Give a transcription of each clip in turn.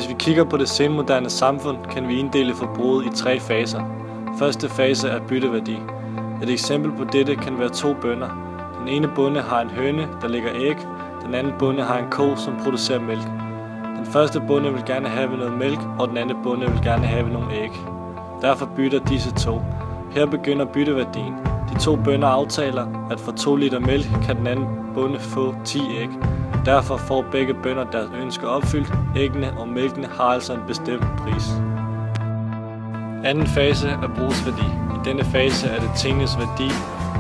Hvis vi kigger på det senmoderne samfund, kan vi inddele forbruget i 3 faser. Første fase er bytteværdi. Et eksempel på dette kan være 2 bønder. Den ene bonde har en høne, der lægger æg. Den anden bonde har en ko, som producerer mælk. Den første bonde vil gerne have noget mælk, og den anden bonde vil gerne have nogle æg. Derfor bytter disse to. Her begynder bytteværdien. De 2 bønder aftaler, at for 2 liter mælk kan den anden bonde få 10 æg. Derfor får begge bønder deres ønsker opfyldt. Æggene og mælkene har altså en bestemt pris. Anden fase er brugsværdi. I denne fase er det tingenes værdi,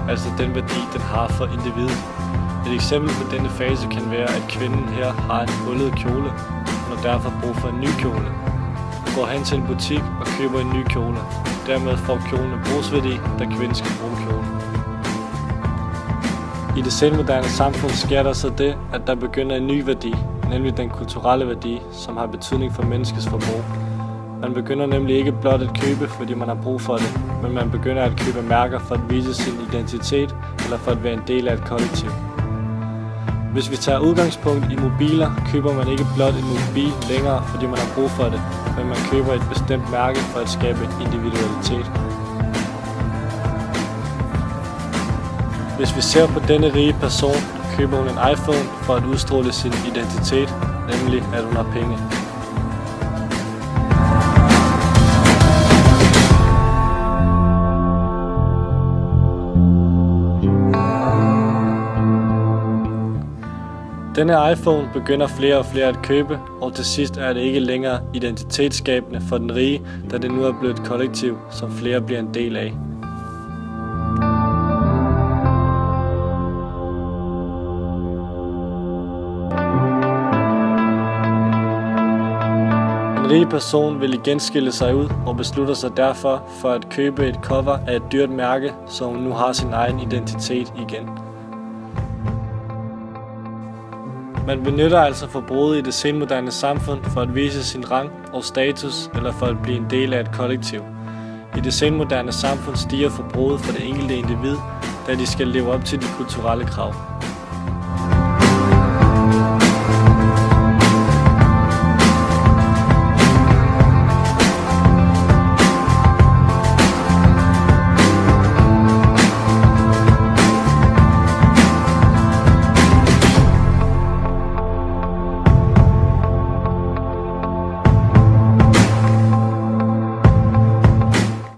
altså den værdi, den har for individet. Et eksempel på denne fase kan være, at kvinden her har en hullet kjole, og derfor brug for en ny kjole. Hun går hen til en butik og køber en ny kjole. Dermed får kjolen en brugsværdi, da kvinden skal bruge kjolen. I det senmoderne samfund sker der så det, at der begynder en ny værdi, nemlig den kulturelle værdi, som har betydning for menneskets forbrug. Man begynder nemlig ikke blot at købe, fordi man har brug for det, men man begynder at købe mærker for at vise sin identitet eller for at være en del af et kollektiv. Hvis vi tager udgangspunkt i mobiler, køber man ikke blot en mobil længere, fordi man har brug for det, men man køber et bestemt mærke for at skabe individualitet. Hvis vi ser på denne rige person, køber hun en iPhone for at udstråle sin identitet, nemlig at hun har penge. Denne iPhone begynder flere og flere at købe, og til sidst er det ikke længere identitetsskabende for den rige, da det nu er blevet et kollektiv, som flere bliver en del af. Den rige person vil igen skille sig ud og beslutter sig derfor for at købe et cover af et dyrt mærke, så hun nu har sin egen identitet igen. Man benytter altså forbruget i det senmoderne samfund for at vise sin rang og status eller for at blive en del af et kollektiv. I det senmoderne samfund stiger forbruget for det enkelte individ, da de skal leve op til de kulturelle krav.